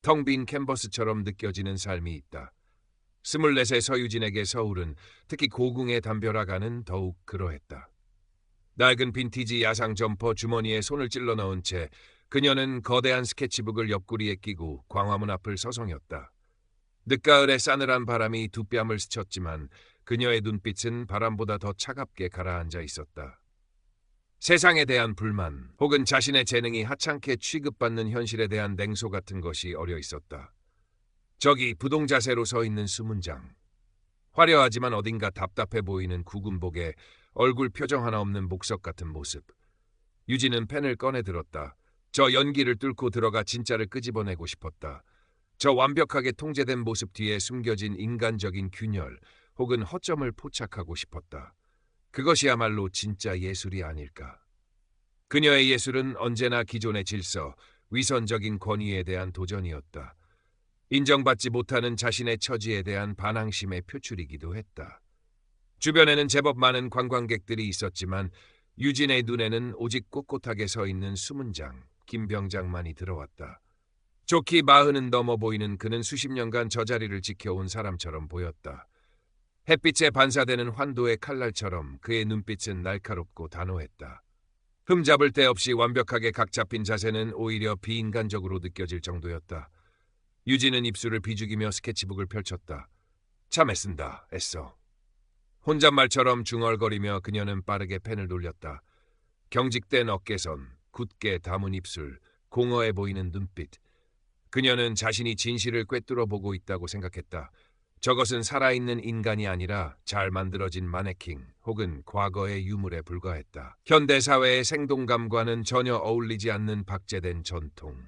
텅 빈 캔버스처럼 느껴지는 삶이 있다. 24세 서유진에게 서울은, 특히 고궁의 담벼락가는 더욱 그러했다. 낡은 빈티지 야상 점퍼 주머니에 손을 찔러 넣은 채 그녀는 거대한 스케치북을 옆구리에 끼고 광화문 앞을 서성였다. 늦가을의 싸늘한 바람이 두 뺨을 스쳤지만 그녀의 눈빛은 바람보다 더 차갑게 가라앉아 있었다. 세상에 대한 불만 혹은 자신의 재능이 하찮게 취급받는 현실에 대한 냉소 같은 것이 어려 있었다. 저기 부동자세로 서 있는 수문장. 화려하지만 어딘가 답답해 보이는 구군복에 얼굴 표정 하나 없는 목석 같은 모습. 유진은 펜을 꺼내 들었다. 저 연기를 뚫고 들어가 진짜를 끄집어내고 싶었다. 저 완벽하게 통제된 모습 뒤에 숨겨진 인간적인 균열 혹은 허점을 포착하고 싶었다. 그것이야말로 진짜 예술이 아닐까. 그녀의 예술은 언제나 기존의 질서, 위선적인 권위에 대한 도전이었다. 인정받지 못하는 자신의 처지에 대한 반항심의 표출이기도 했다. 주변에는 제법 많은 관광객들이 있었지만 유진의 눈에는 오직 꼿꼿하게 서 있는 수문장, 김병장만이 들어왔다. 좋기 40은 넘어 보이는 그는 수십 년간 저 자리를 지켜온 사람처럼 보였다. 햇빛에 반사되는 환도의 칼날처럼 그의 눈빛은 날카롭고 단호했다. 흠잡을 데 없이 완벽하게 각 잡힌 자세는 오히려 비인간적으로 느껴질 정도였다. 유진은 입술을 비죽이며 스케치북을 펼쳤다. 참 애쓴다, 애써. 혼잣말처럼 중얼거리며 그녀는 빠르게 펜을 돌렸다. 경직된 어깨선, 굳게 담은 입술, 공허해 보이는 눈빛. 그녀는 자신이 진실을 꿰뚫어 보고 있다고 생각했다. 저것은 살아있는 인간이 아니라 잘 만들어진 마네킹 혹은 과거의 유물에 불과했다. 현대사회의 생동감과는 전혀 어울리지 않는 박제된 전통.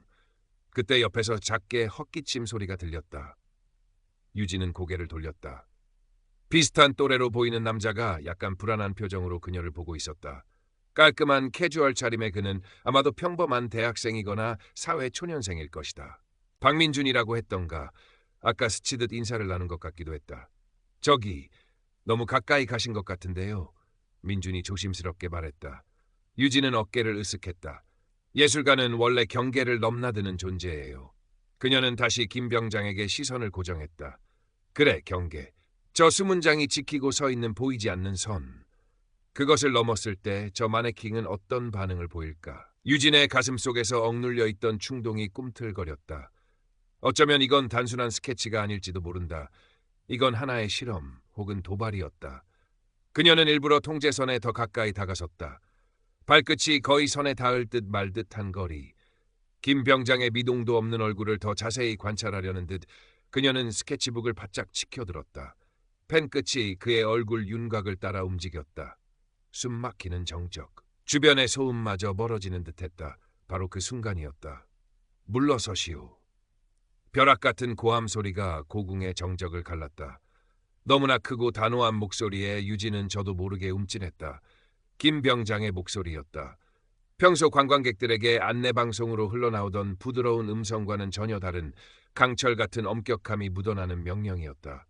그때 옆에서 작게 헛기침 소리가 들렸다. 유진은 고개를 돌렸다. 비슷한 또래로 보이는 남자가 약간 불안한 표정으로 그녀를 보고 있었다. 깔끔한 캐주얼 차림의 그는 아마도 평범한 대학생이거나 사회 초년생일 것이다. 박민준이라고 했던가. 아까 스치듯 인사를 나눈 것 같기도 했다. 저기, 너무 가까이 가신 것 같은데요. 민준이 조심스럽게 말했다. 유진은 어깨를 으쓱했다. 예술가는 원래 경계를 넘나드는 존재예요. 그녀는 다시 김병장에게 시선을 고정했다. 그래, 경계. 저 수문장이 지키고 서 있는 보이지 않는 선. 그것을 넘었을 때 저 마네킹은 어떤 반응을 보일까? 유진의 가슴 속에서 억눌려 있던 충동이 꿈틀거렸다. 어쩌면 이건 단순한 스케치가 아닐지도 모른다. 이건 하나의 실험 혹은 도발이었다. 그녀는 일부러 통제선에 더 가까이 다가섰다. 발끝이 거의 선에 닿을 듯 말 듯한 거리. 김 병장의 미동도 없는 얼굴을 더 자세히 관찰하려는 듯 그녀는 스케치북을 바짝 치켜들었다. 펜끝이 그의 얼굴 윤곽을 따라 움직였다. 숨 막히는 정적. 주변의 소음마저 멀어지는 듯했다. 바로 그 순간이었다. 물러서시오. 벼락 같은 고함 소리가 고궁의 정적을 갈랐다. 너무나 크고 단호한 목소리에 유진은 저도 모르게 움찔했다. 김 병장의 목소리였다. 평소 관광객들에게 안내방송으로 흘러나오던 부드러운 음성과는 전혀 다른 강철 같은 엄격함이 묻어나는 명령이었다.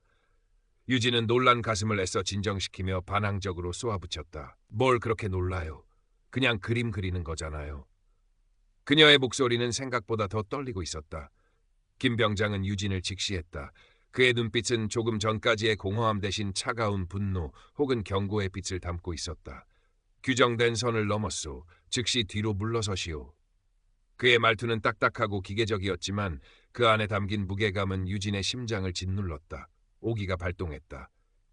유진은 놀란 가슴을 애써 진정시키며 반항적으로 쏘아붙였다. 뭘 그렇게 놀라요? 그냥 그림 그리는 거잖아요. 그녀의 목소리는 생각보다 더 떨리고 있었다. 김 병장은 유진을 직시했다. 그의 눈빛은 조금 전까지의 공허함 대신 차가운 분노 혹은 경고의 빛을 담고 있었다. 규정된 선을 넘었소. 즉시 뒤로 물러서시오. 그의 말투는 딱딱하고 기계적이었지만 그 안에 담긴 무게감은 유진의 심장을 짓눌렀다. 오기가 발동했다.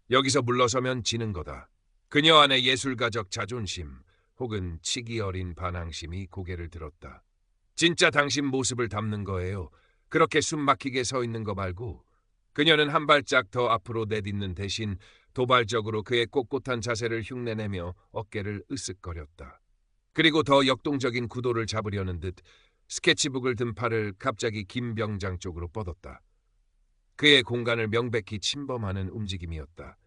여기서 물러서면 지는 거다. 그녀 안의 예술가적 자존심 혹은 치기 어린 반항심이 고개를 들었다. 진짜 당신 모습을 담는 거예요. 그렇게 숨 막히게 서 있는 거 말고. 그녀는 한 발짝 더 앞으로 내딛는 대신 도발적으로 그의 꼿꼿한 자세를 흉내내며 어깨를 으쓱거렸다. 그리고 더 역동적인 구도를 잡으려는 듯 스케치북을 든 팔을 갑자기 김 병장 쪽으로 뻗었다. 그의 공간을 명백히 침범하는 움직임이었다.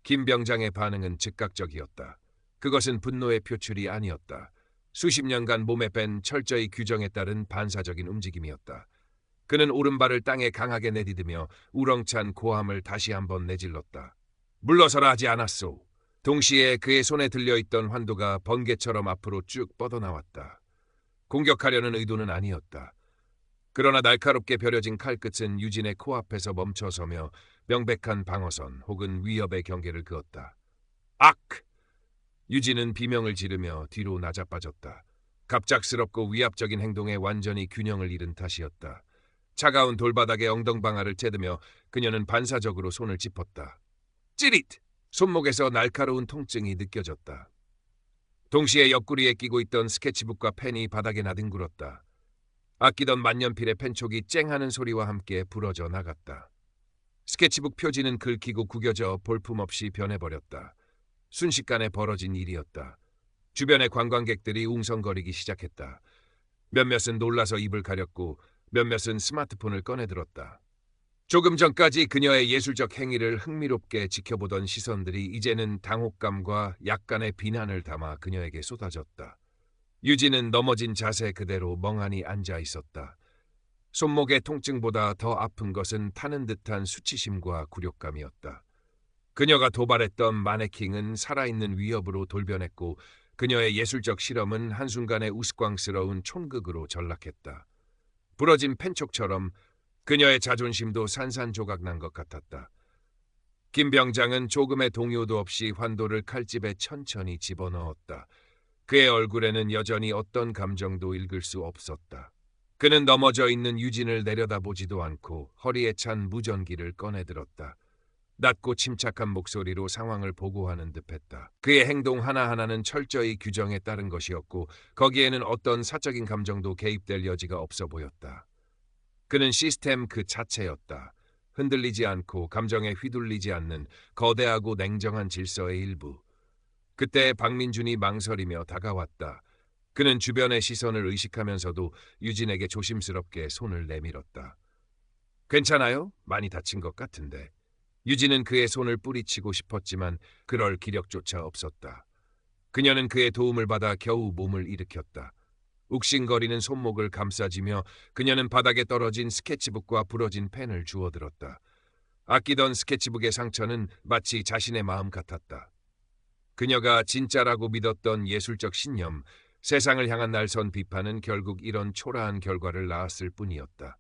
김 병장의 반응은 즉각적이었다. 그것은 분노의 표출이 아니었다. 수십 년간 몸에 뺀 철저히 규정에 따른 반사적인 움직임이었다. 그는 오른발을 땅에 강하게 내디디며 우렁찬 고함을 다시 한번 내질렀다. 물러서라 하지 않았소. 동시에 그의 손에 들려있던 환도가 번개처럼 앞으로 쭉 뻗어나왔다. 공격하려는 의도는 아니었다. 그러나 날카롭게 벼려진 칼끝은 유진의 코앞에서 멈춰서며 명백한 방어선 혹은 위협의 경계를 그었다. 악! 유진은 비명을 지르며 뒤로 나자빠졌다. 갑작스럽고 위압적인 행동에 완전히 균형을 잃은 탓이었다. 차가운 돌바닥에 엉덩방아를 째으며 그녀는 반사적으로 손을 짚었다. 찌릿! 손목에서 날카로운 통증이 느껴졌다. 동시에 옆구리에 끼고 있던 스케치북과 펜이 바닥에 나뒹굴었다. 아끼던 만년필의 펜촉이 쨍하는 소리와 함께 부러져 나갔다. 스케치북 표지는 긁히고 구겨져 볼품없이 변해버렸다. 순식간에 벌어진 일이었다. 주변의 관광객들이 웅성거리기 시작했다. 몇몇은 놀라서 입을 가렸고 몇몇은 스마트폰을 꺼내들었다. 조금 전까지 그녀의 예술적 행위를 흥미롭게 지켜보던 시선들이 이제는 당혹감과 약간의 비난을 담아 그녀에게 쏟아졌다. 유진은 넘어진 자세 그대로 멍하니 앉아 있었다. 손목의 통증보다 더 아픈 것은 타는 듯한 수치심과 굴욕감이었다. 그녀가 도발했던 마네킹은 살아있는 위협으로 돌변했고 그녀의 예술적 실험은 한순간에 우스꽝스러운 촌극으로 전락했다. 부러진 펜촉처럼 그녀의 자존심도 산산조각 난 것 같았다. 김 병장은 조금의 동요도 없이 환도를 칼집에 천천히 집어넣었다. 그의 얼굴에는 여전히 어떤 감정도 읽을 수 없었다. 그는 넘어져 있는 유진을 내려다보지도 않고 허리에 찬 무전기를 꺼내들었다. 낮고 침착한 목소리로 상황을 보고하는 듯했다. 그의 행동 하나하나는 철저히 규정에 따른 것이었고 거기에는 어떤 사적인 감정도 개입될 여지가 없어 보였다. 그는 시스템 그 자체였다. 흔들리지 않고 감정에 휘둘리지 않는 거대하고 냉정한 질서의 일부. 그때 박민준이 망설이며 다가왔다. 그는 주변의 시선을 의식하면서도 유진에게 조심스럽게 손을 내밀었다. 괜찮아요? 많이 다친 것 같은데. 유진은 그의 손을 뿌리치고 싶었지만 그럴 기력조차 없었다. 그녀는 그의 도움을 받아 겨우 몸을 일으켰다. 욱신거리는 손목을 감싸지며 그녀는 바닥에 떨어진 스케치북과 부러진 펜을 주워들었다. 아끼던 스케치북의 상처는 마치 자신의 마음 같았다. 그녀가 진짜라고 믿었던 예술적 신념, 세상을 향한 날선 비판은 결국 이런 초라한 결과를 낳았을 뿐이었다.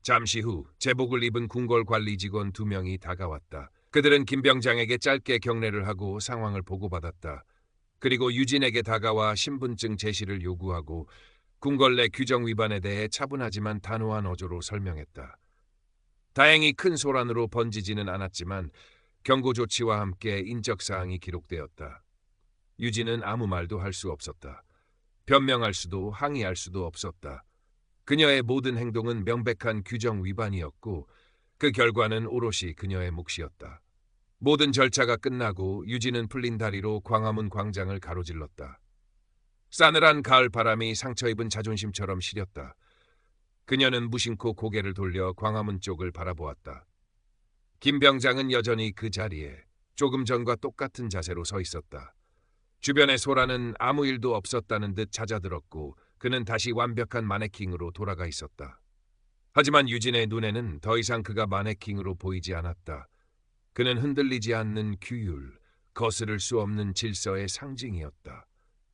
잠시 후 제복을 입은 궁궐 관리 직원 2명이 다가왔다. 그들은 김 병장에게 짧게 경례를 하고 상황을 보고받았다. 그리고 유진에게 다가와 신분증 제시를 요구하고 궁궐 내 규정 위반에 대해 차분하지만 단호한 어조로 설명했다. 다행히 큰 소란으로 번지지는 않았지만 경고 조치와 함께 인적사항이 기록되었다. 유진은 아무 말도 할 수 없었다. 변명할 수도 항의할 수도 없었다. 그녀의 모든 행동은 명백한 규정 위반이었고 그 결과는 오롯이 그녀의 몫이었다. 모든 절차가 끝나고 유진은 풀린 다리로 광화문 광장을 가로질렀다. 싸늘한 가을 바람이 상처 입은 자존심처럼 시렸다. 그녀는 무심코 고개를 돌려 광화문 쪽을 바라보았다. 김 병장은 여전히 그 자리에 조금 전과 똑같은 자세로 서 있었다. 주변의 소란은 아무 일도 없었다는 듯 잦아들었고 그는 다시 완벽한 마네킹으로 돌아가 있었다. 하지만 유진의 눈에는 더 이상 그가 마네킹으로 보이지 않았다. 그는 흔들리지 않는 규율, 거스를 수 없는 질서의 상징이었다.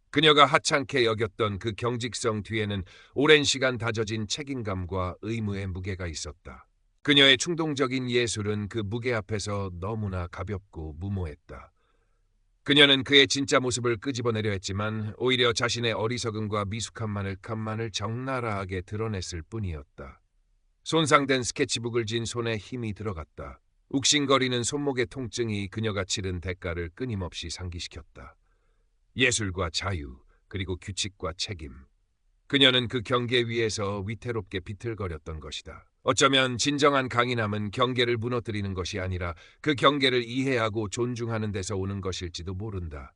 그녀가 하찮게 여겼던 그 경직성 뒤에는 오랜 시간 다져진 책임감과 의무의 무게가 있었다. 그녀의 충동적인 예술은 그 무게 앞에서 너무나 가볍고 무모했다. 그녀는 그의 진짜 모습을 끄집어내려 했지만 오히려 자신의 어리석음과 미숙함만을 적나라하게 드러냈을 뿐이었다. 손상된 스케치북을 쥔 손에 힘이 들어갔다. 욱신거리는 손목의 통증이 그녀가 치른 대가를 끊임없이 상기시켰다. 예술과 자유, 그리고 규칙과 책임. 그녀는 그 경계 위에서 위태롭게 비틀거렸던 것이다. 어쩌면 진정한 강인함은 경계를 무너뜨리는 것이 아니라 그 경계를 이해하고 존중하는 데서 오는 것일지도 모른다.